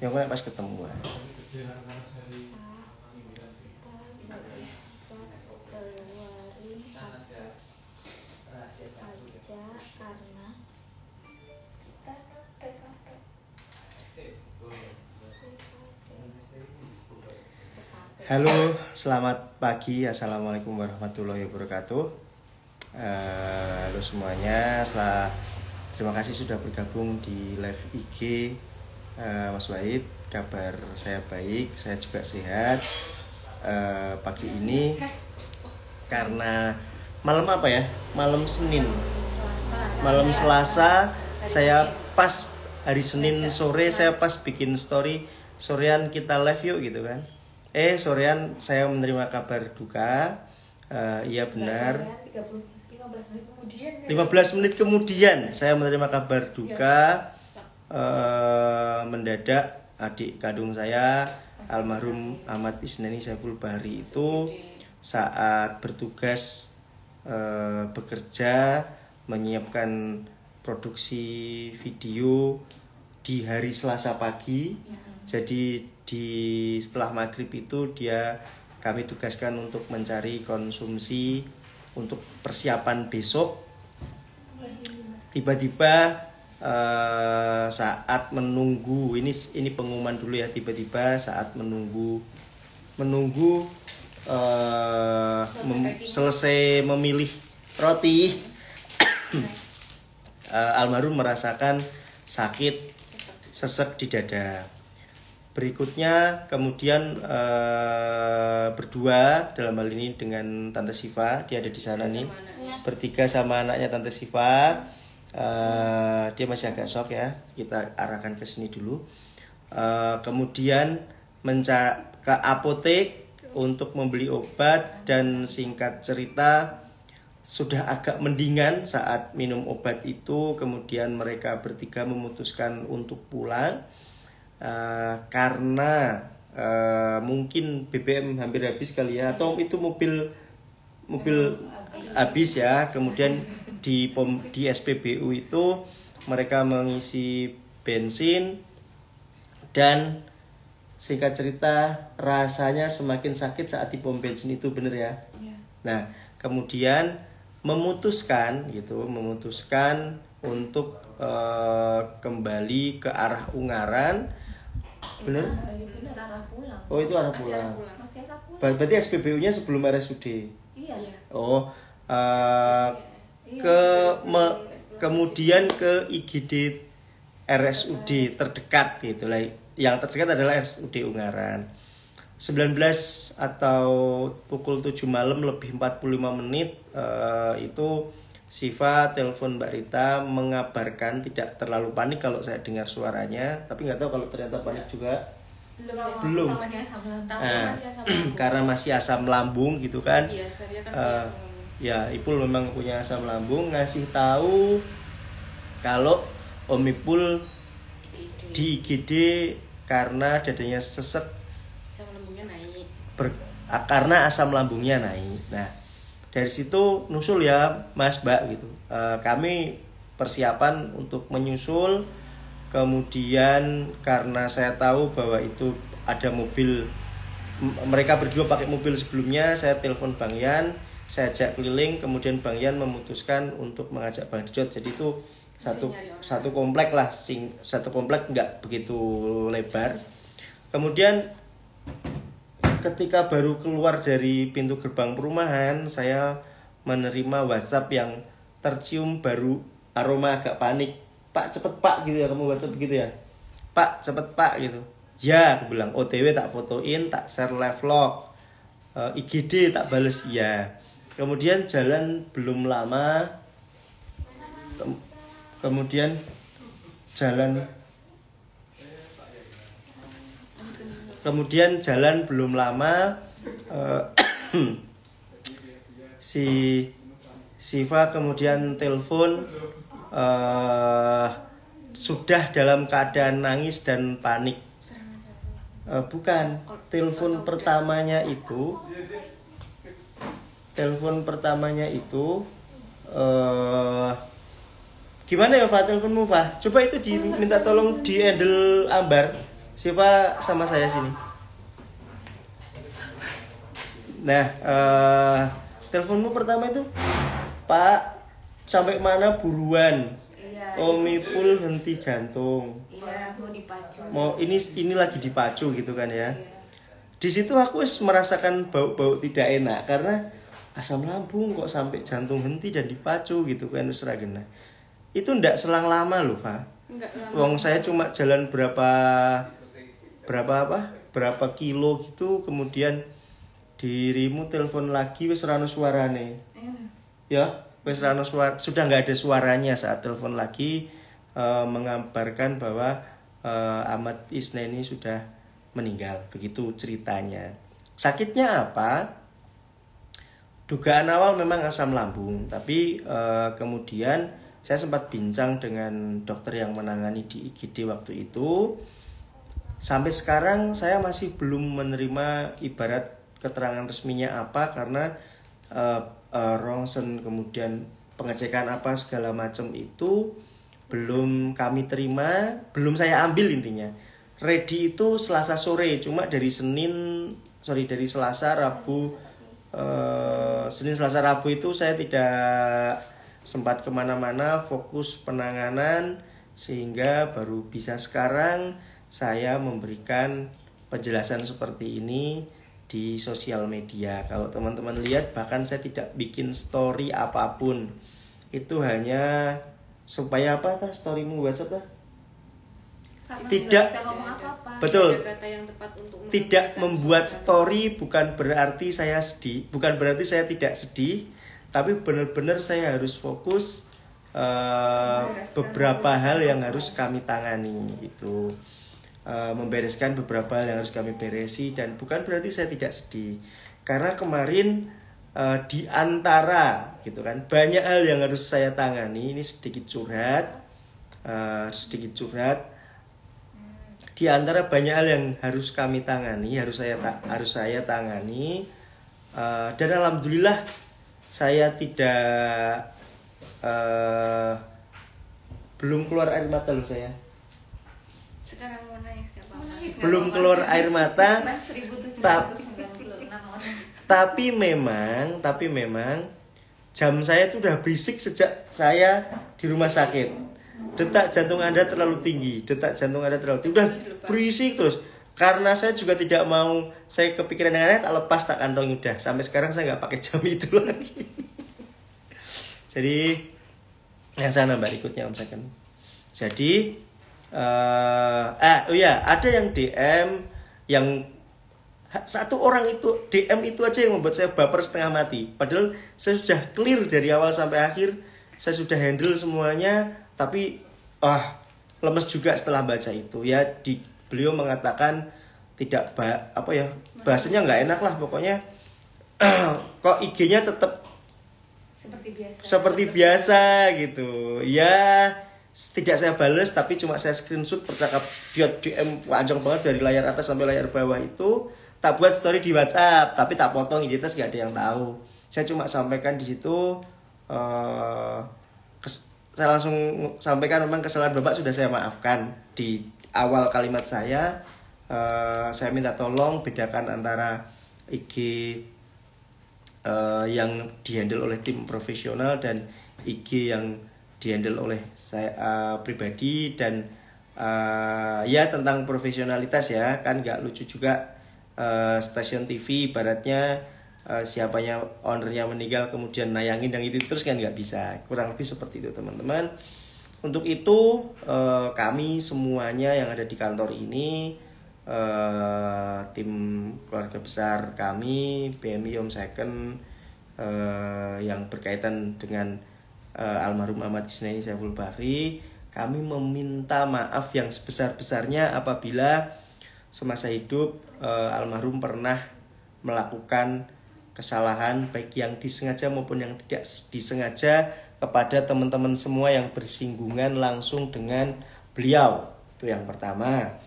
Yang kena pas ketemu. Halo, selamat pagi. Assalamualaikum warahmatullahi wabarakatuh. Halo semuanya. Terima kasih sudah bergabung di live IG Mas Wahid. Kabar saya baik, saya juga sehat. Pagi ini karena malam apa ya? Malam Senin. Malam Selasa. Saya pas hari Senin sore saya pas bikin story, sorean kita live yuk gitu kan. Sorean saya menerima kabar duka. Iya benar. 15 menit kemudian saya menerima kabar duka. Mendadak adik kandung saya almarhum Ahmad Isnani Saiful Bahri itu saat bertugas bekerja menyiapkan produksi video di hari Selasa pagi. Jadi setelah maghrib itu kami tugaskan untuk mencari konsumsi untuk persiapan besok. Tiba-tiba saat menunggu ini pengumuman dulu ya, tiba-tiba saat menunggu selesai memilih roti almarhum merasakan sakit sesek di dada. Berikutnya kemudian berdua dalam hal ini dengan Tante Siva, dia ada di sana nih, bertiga sama anaknya Tante Siva. Dia masih agak shock ya, kita arahkan ke sini dulu. Kemudian ke apotek untuk membeli obat, dan singkat cerita sudah agak mendingan saat minum obat itu. Kemudian mereka bertiga memutuskan untuk pulang. Karena mungkin BBM hampir habis kali ya, atau itu mobil habis ya. Kemudian di SPBU itu mereka mengisi bensin, dan singkat cerita rasanya semakin sakit saat di pom bensin itu, bener ya. Nah kemudian memutuskan untuk kembali ke arah Ungaran. Bener? Arah pulang. Oh itu arah pulang. Masih arah pulang. Berarti SPBU-nya sebelum RSUD. Iya. Oh, kemudian ke IGD RSUD terdekat gitu lah. Yang terdekat adalah RSUD Ungaran. 19 atau pukul 7 malam lebih 45 menit itu Siva telepon Mbak Rita mengabarkan, tidak terlalu panik kalau saya dengar suaranya, tapi nggak tahu kalau ternyata panik juga. Belum. Karena masih asam lambung gitu kan. Ya Ipul memang punya asam lambung, ngasih tahu kalau Om Ipul di IGD karena dadanya sesek, asam lambungnya naik. Karena asam lambungnya naik. Nah dari situ nusul ya Mas Mbak gitu. Kami persiapan untuk menyusul. Kemudian karena saya tahu bahwa itu ada mobil, mereka berdua pakai mobil sebelumnya, saya telepon Bang Yan, saya ajak keliling. Kemudian Bang Yan memutuskan untuk mengajak Bang Dijot. Jadi itu satu komplek lah, satu komplek nggak begitu lebar. Kemudian ketika baru keluar dari pintu gerbang perumahan, saya menerima WhatsApp yang tercium baru aroma agak panik. Pak cepet Pak gitu ya, kamu WhatsApp begitu ya. Pak cepet Pak gitu. Ya aku bilang, OTW tak fotoin, tak share live log, IGD tak bales ya. Kemudian jalan belum lama, si Siva kemudian telepon, sudah dalam keadaan nangis dan panik. Bukan, telepon pertamanya itu gimana ya Pak teleponmu Pak? Coba itu diminta tolong di handle Ambar. Siva sama saya sini. Nah, teleponmu pertama itu, Pak, sampai mana buruan? Iya. Omipul henti jantung. Iya, mau dipacu. Mau ini lagi dipacu gitu kan ya. Iya. Di situ aku merasakan bau-bau tidak enak karena asam lambung kok sampai jantung henti dan dipacu gitu kan wis ra genah. Itu ndak selang lama loh, Pak. Enggak lama. Wong saya cuma jalan berapa kilo gitu, kemudian dirimu telepon lagi wis ra ono suarane. Ya, wis ra ono suara, sudah nggak ada suaranya saat telepon lagi mengabarkan bahwa Ahmad Isneni sudah meninggal. Begitu ceritanya. Sakitnya apa? Dugaan awal memang asam lambung, tapi kemudian saya sempat bincang dengan dokter yang menangani di IGD waktu itu. Sampai sekarang saya masih belum menerima ibarat keterangan resminya apa karena rongsen kemudian pengecekan apa segala macam itu belum kami terima, belum saya ambil intinya. Ready itu Selasa sore, cuma dari Selasa Rabu Senin Selasa Rabu itu saya tidak sempat kemana-mana, fokus penanganan sehingga baru bisa sekarang saya memberikan penjelasan seperti ini di sosial media. Kalau teman-teman lihat, bahkan saya tidak bikin story apapun. Itu hanya supaya apa tah storymu WhatsApp tah? Karena Tidak. nggak bisa ngomong apa-apa. Betul. Ada kata yang tepat untuk Tidak menyampaikan membuat sesuatu. story bukan berarti saya sedih, bukan berarti saya tidak sedih, tapi benar-benar saya harus fokus beberapa hal yang harus kami tangani itu. Membereskan beberapa hal yang harus kami beresi dan bukan berarti saya tidak sedih karena kemarin di antara gitu kan banyak hal yang harus saya tangani. Ini sedikit curhat di antara banyak hal yang harus kami tangani, harus saya tangani dan alhamdulillah saya tidak belum keluar air mata loh saya. Sekarang mau nangis nggak apa-apa. Belum keluar air mata. 1796 orang. Tapi memang jam saya itu udah berisik sejak saya di rumah sakit. Detak jantung Anda terlalu tinggi, udah berisik terus. Karena saya juga tidak mau, saya kepikiran yang aneh, tak lepas tak kantong udah. Sampai sekarang saya nggak pakai jam itu lagi. Jadi yang sana mbak ikutnya Om Second. Jadi ada yang DM yang satu orang itu DM itu aja yang membuat saya baper setengah mati. Padahal saya sudah clear dari awal sampai akhir, saya sudah handle semuanya, tapi lemes juga setelah baca itu. Ya beliau mengatakan tidak bahasanya nggak enak lah pokoknya. Kok IG-nya tetap seperti biasa gitu. Ya tidak saya bales tapi cuma saya screenshot dia DM panjang banget dari layar atas sampai layar bawah itu, tak buat story di WhatsApp tapi tak potong identitas, nggak ada yang tahu. Saya cuma sampaikan di situ saya langsung sampaikan memang kesalahan Bapak sudah saya maafkan. Di awal kalimat saya minta tolong bedakan antara IG yang dihandle oleh tim profesional dan IG yang dihandle oleh saya pribadi. Dan ya tentang profesionalitas ya, kan nggak lucu juga stasiun TV ibaratnya siapanya ownernya meninggal kemudian nayangin dan itu terus kan nggak bisa, kurang lebih seperti itu teman-teman. Untuk itu kami semuanya yang ada di kantor ini, tim keluarga besar kami BMI Om Second yang berkaitan dengan almarhum Ahmad Isneni Saiful Bahri, kami meminta maaf yang sebesar-besarnya apabila semasa hidup almarhum pernah melakukan kesalahan baik yang disengaja maupun yang tidak disengaja kepada teman-teman semua yang bersinggungan langsung dengan beliau. Itu yang pertama.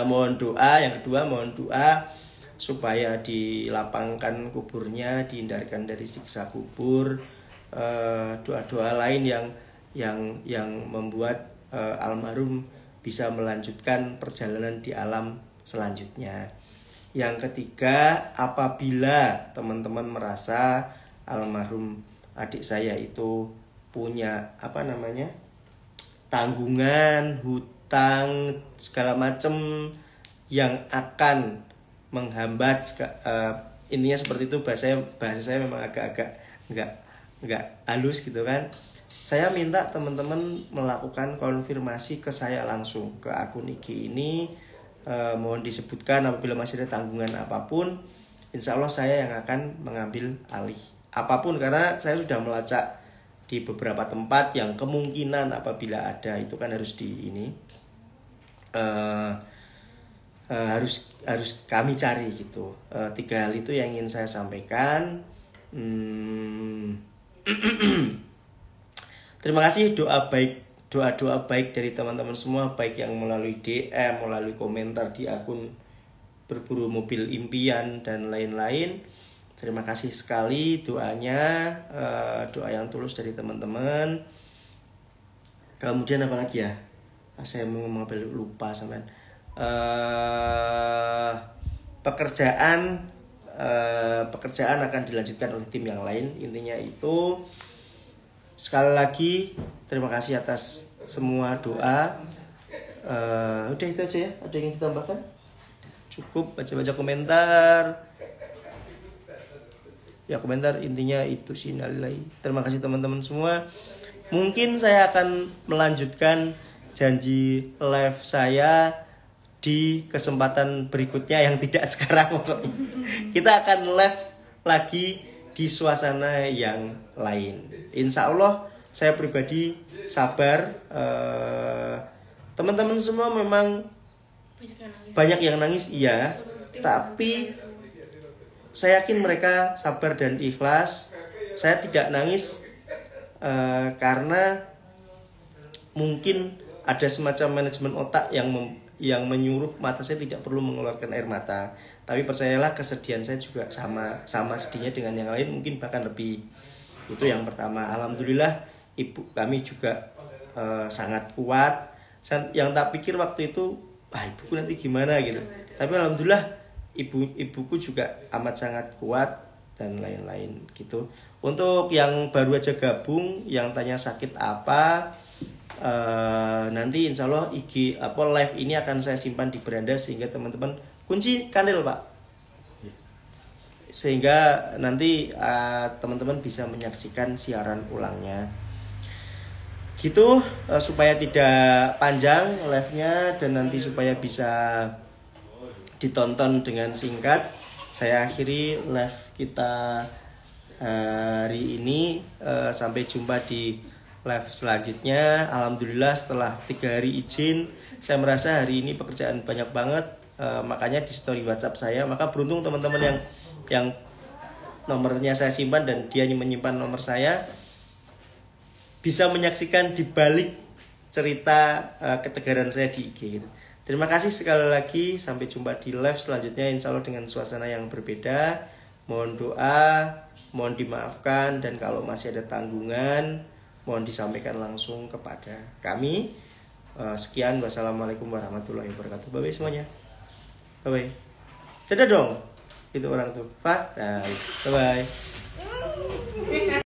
Mohon doa. Yang kedua, mohon doa supaya dilapangkan kuburnya, dihindarkan dari siksa kubur. Doa-doa lain yang membuat almarhum bisa melanjutkan perjalanan di alam selanjutnya. Yang ketiga, apabila teman-teman merasa almarhum adik saya itu punya tanggungan, hutang, segala macam yang akan menghambat, intinya seperti itu, bahasa saya memang agak-agak nggak halus gitu kan. Saya minta teman-teman melakukan konfirmasi ke saya langsung ke akun IG ini. Mohon disebutkan apabila masih ada tanggungan apapun, insya Allah saya yang akan mengambil alih apapun, karena saya sudah melacak di beberapa tempat yang kemungkinan apabila ada itu kan harus harus kami cari gitu. 3 hal itu yang ingin saya sampaikan. Terima kasih doa-doa baik dari teman-teman semua, baik yang melalui DM, melalui komentar di akun Berburu Mobil Impian dan lain-lain. Terima kasih sekali doanya, doa yang tulus dari teman-teman. Kemudian apa lagi ya? Saya mau ngomong lupa sampean. Pekerjaan akan dilanjutkan oleh tim yang lain. Intinya itu, sekali lagi terima kasih atas semua doa. Udah itu aja ya. Ada yang ditambahkan? Cukup baca-baca komentar. Ya komentar intinya itu sih. Terima kasih teman-teman semua. Mungkin saya akan melanjutkan janji live saya di kesempatan berikutnya yang tidak sekarang. Kita akan live lagi di suasana yang lain. Insya Allah saya pribadi sabar. Teman-teman semua memang banyak yang nangis iya, tapi saya yakin mereka sabar dan ikhlas. Saya tidak nangis karena mungkin ada semacam manajemen otak yang menyuruh mata saya tidak perlu mengeluarkan air mata. Tapi percayalah, kesedihan saya juga sama sedihnya dengan yang lain, mungkin bahkan lebih. Itu yang pertama. Alhamdulillah ibu kami juga sangat kuat. Yang tak pikir waktu itu, ibuku nanti gimana gitu. Tapi alhamdulillah ibuku juga amat sangat kuat dan lain-lain gitu. Untuk yang baru aja gabung, yang tanya sakit apa, nanti insya Allah live ini akan saya simpan di beranda sehingga teman-teman kunci kandil Pak, sehingga nanti teman-teman bisa menyaksikan siaran ulangnya gitu, supaya tidak panjang live-nya dan nanti supaya bisa ditonton dengan singkat. Saya akhiri live kita hari ini. Sampai jumpa di live selanjutnya. Alhamdulillah setelah 3 hari izin, saya merasa hari ini pekerjaan banyak banget. Makanya di story WhatsApp saya, maka beruntung teman-teman yang nomornya saya simpan dan dia menyimpan nomor saya, bisa menyaksikan di balik cerita ketegaran saya di IG gitu. Terima kasih sekali lagi. Sampai jumpa di live selanjutnya, insya Allah dengan suasana yang berbeda. Mohon doa, mohon dimaafkan, dan kalau masih ada tanggungan mohon disampaikan langsung kepada kami. Sekian, wassalamualaikum warahmatullahi wabarakatuh. Bye-bye semuanya. Bye-bye. Dadah dong. Itu orang tuh Pak. Nah, bye-bye.